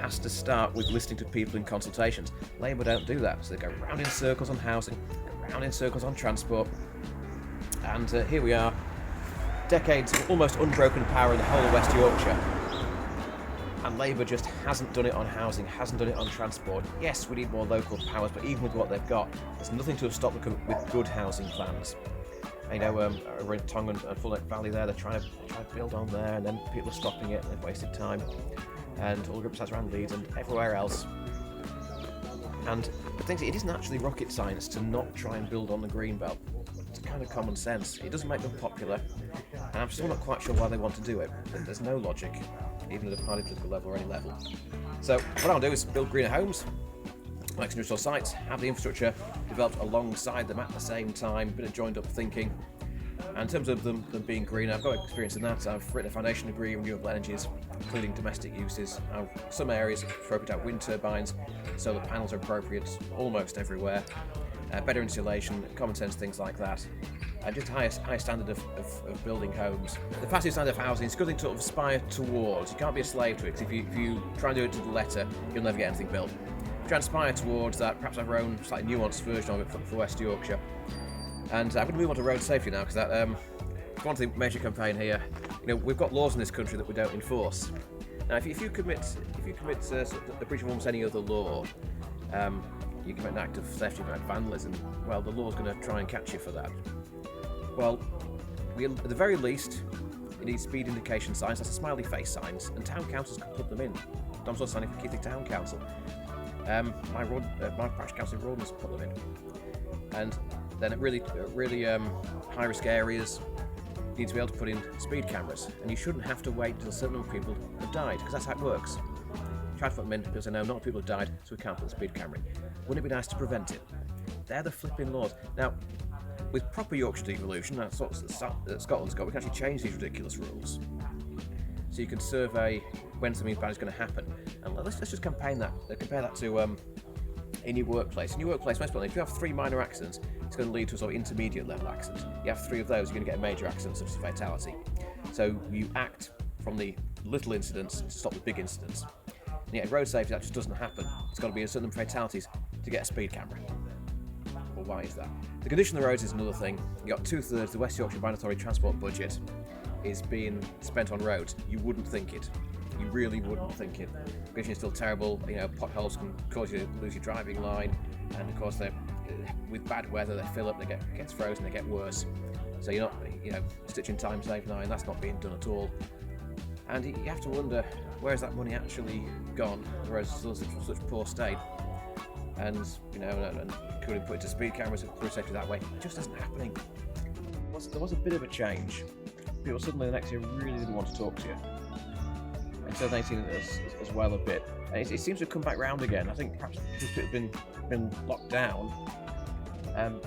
has to start with listening to people in consultations. Labour don't do that, so they go round in circles on housing, go round in circles on transport, and here we are, decades of almost unbroken power in the whole of West Yorkshire, and Labour just hasn't done it on housing, hasn't done it on transport. Yes, we need more local powers, but even with what they've got, there's nothing to have stopped them with good housing plans. You know, over in Tongue and Full Neck Valley there, they're trying to build on there, and then people are stopping it, and they've wasted time. And all the groups around Leeds and everywhere else. And the thing is, it isn't actually rocket science to not try and build on the green belt. It's kind of common sense. It doesn't make them popular, and I'm still not quite sure why they want to do it. There's no logic, even at a party political level or any level. So what I'll do is build greener homes, like industrial sites, have the infrastructure developed alongside them at the same time, a bit of joined up thinking. And in terms of them being green, I've got experience in that. I've written a foundation degree in renewable energies, including domestic uses. Some areas appropriate to have wind turbines, solar panels are appropriate almost everywhere. Better insulation, common sense things like that. Just a higher standard of building homes. The fastest standard of housing is a good thing to sort of aspire towards. You can't be a slave to it, because if you try and do it to the letter, you'll never get anything built. Try and aspire towards that, perhaps have our own slightly nuanced version of it for West Yorkshire. And I'm going to move on to road safety now, because that one of the major campaign here. You know, we've got laws in this country that we don't enforce. Now, if you commit the breach of almost any other law, you commit an act of theft, you commit vandalism. Well, the law's going to try and catch you for that. Well, at the very least, you need speed indication signs. That's the smiley face signs, and town councils can put them in. I'm also signing for Keighley Town Council. My parish council in Rawdon's put them in, and then at really high risk areas, you need to be able to put in speed cameras, and you shouldn't have to wait until a certain number of people have died, because that's how it works. Try to put them in, people say no, not people have died, so we can't put the speed camera in. Wouldn't it be nice to prevent it? They're the flipping laws. Now, with proper Yorkshire devolution, that's what Scotland's got, we can actually change these ridiculous rules. So you can survey when something bad is going to happen. And let's just compare that to in your workplace. In your workplace, most importantly, if you have 3 minor accidents, it's going to lead to a sort of intermediate level accident. You have 3 of those, you're going to get a major accident, such as a fatality. So you act from the little incidents to stop the big incidents. And yet, road safety, that just doesn't happen. It's got to be a certain number of fatalities to get a speed camera. Well, why is that? The condition of the roads is another thing. You've got 2/3 of the West Yorkshire Authority transport budget is being spent on roads. You wouldn't think it. You really wouldn't think it. The condition is still terrible. You know, potholes can cause you to lose your driving line, and of course, with bad weather, they fill up, gets frozen, they get worse. So you're not, stitching time save 9. That's not being done at all. And you have to wonder, where's that money actually gone? Whereas it's still in such poor state. And could have put into speed cameras and through safety that way. It just isn't happening. There was a bit of a change. People suddenly the next year really didn't want to talk to you. In 2018 as well a bit. And it seems to have come back round again. I think perhaps because it has been locked down,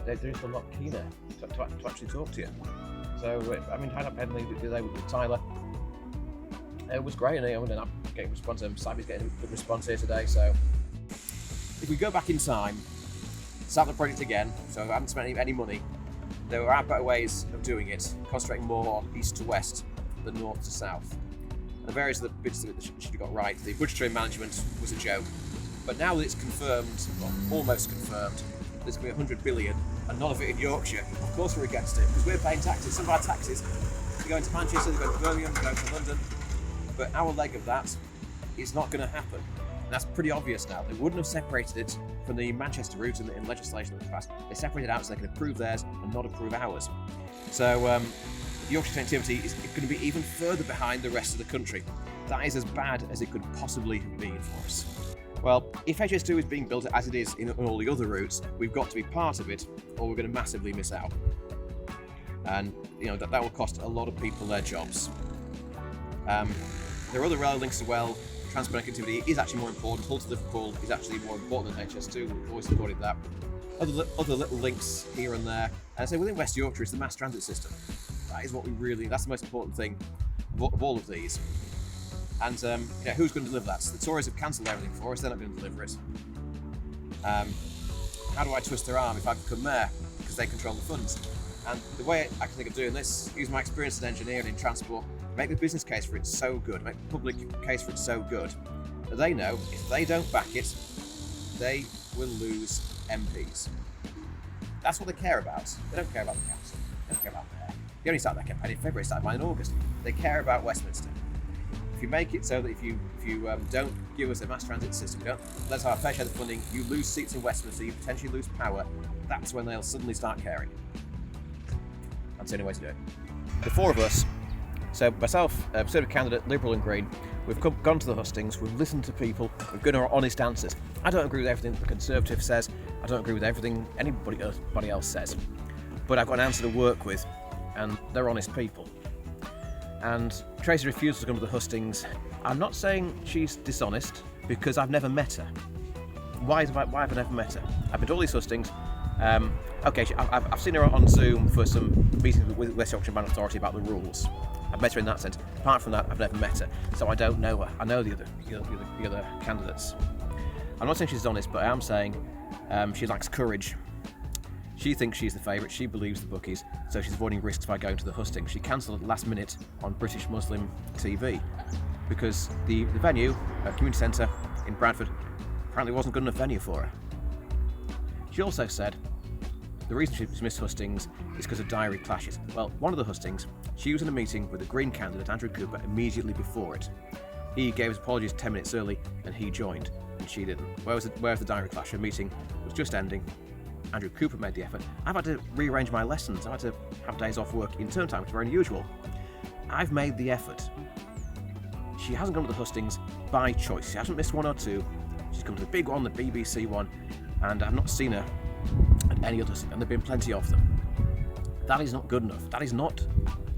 they're just a lot keener to actually talk to you. So, Hyde Up Headley the other day with Tyler. It was great, and I'm getting a response, and Simon's getting a good response here today. So, if we go back in time, start the project again, so I haven't spent any money, there are better ways of doing it, concentrating more east to west than north to south. And the various other bits of it that should have got right, the budgetary management was a joke. But now that it's confirmed, well, almost confirmed, there's going to be 100 billion, and none of it in Yorkshire, of course we're against it, because we're paying taxes. Some of our taxes, they're going to Manchester, they're going to Birmingham, they're going to London, but our leg of that is not going to happen. And that's pretty obvious now. They wouldn't have separated it from the Manchester route in legislation that was passed. They separated it out so they can approve theirs and not approve ours. So Yorkshire connectivity is going to be even further behind the rest of the country. That is as bad as it could possibly have been for us. Well, if HS2 is being built as it is in all the other routes, we've got to be part of it, or we're going to massively miss out. And that will cost a lot of people their jobs. There are other rail links as well. Transport connectivity is actually more important. Hull to Liverpool is actually more important than HS2. We've always supported that. Other little links here and there. And so within West Yorkshire is the mass transit system. That is that's the most important thing of all of these. And who's going to deliver that? So the Tories have cancelled everything for us. They're not going to deliver it. How do I twist their arm if I become mayor? Because they control the funds. And the way I can think of doing this, use my experience as an engineer and in transport, make the business case for it so good, make the public case for it so good, they know if they don't back it, they will lose MPs. That's what they care about. They don't care about the council. They don't care about there. They only started that campaign in February, started mine in August. They care about Westminster. If you make it so that if you don't give us a mass transit system, don't let us have a fair share of the funding, you lose seats in Westminster, you potentially lose power, that's when they'll suddenly start caring. That's the only way to do it. The four of us, so myself, Conservative candidate, Liberal and Green, we've gone to the hustings, we've listened to people, we've given our honest answers. I don't agree with everything the Conservative says, I don't agree with everything anybody else says, but I've got an answer to work with, and they're honest people. And Tracy refuses to come to the hustings. I'm not saying she's dishonest, because I've never met her. Why have I never met her? I've been to all these hustings. I've seen her on Zoom for some meetings with West Yorkshire Manor Authority about the rules. I've met her in that sense. Apart from that, I've never met her, so I don't know her. I know the other candidates. I'm not saying she's honest, but I am saying she lacks courage. She thinks she's the favourite, she believes the bookies, so she's avoiding risks by going to the hustings. She cancelled at the last minute on British Muslim TV because the venue, a community centre in Bradford, apparently wasn't good enough venue for her. She also said the reason she's missed hustings is because of diary clashes. Well, one of the hustings, she was in a meeting with the Green candidate, Andrew Cooper, immediately before it. He gave his apologies 10 minutes early and he joined, and she didn't. Where was the diary clash? Her meeting was just ending. Andrew Cooper made the effort. I've had to rearrange my lessons. I've had to have days off work in term time, which is very unusual. I've made the effort. She hasn't gone to the hustings by choice. She hasn't missed one or two. She's come to the big one, the BBC one, and I've not seen her at any others, and there have been plenty of them. That is not good enough. That is not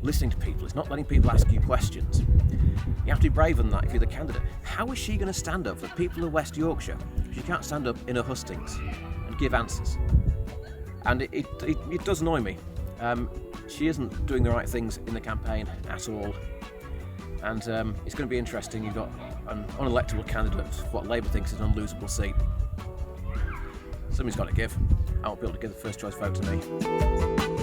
listening to people. It's not letting people ask you questions. You have to be braver than that if you're the candidate. How is she going to stand up for people of West Yorkshire if she can't stand up in her hustings and give answers? And it does annoy me. She isn't doing the right things in the campaign at all. And it's going to be interesting. You've got an unelectable candidate, what Labour thinks is an unlosable seat. Somebody's got to give. I won't be able to give the first choice vote to me.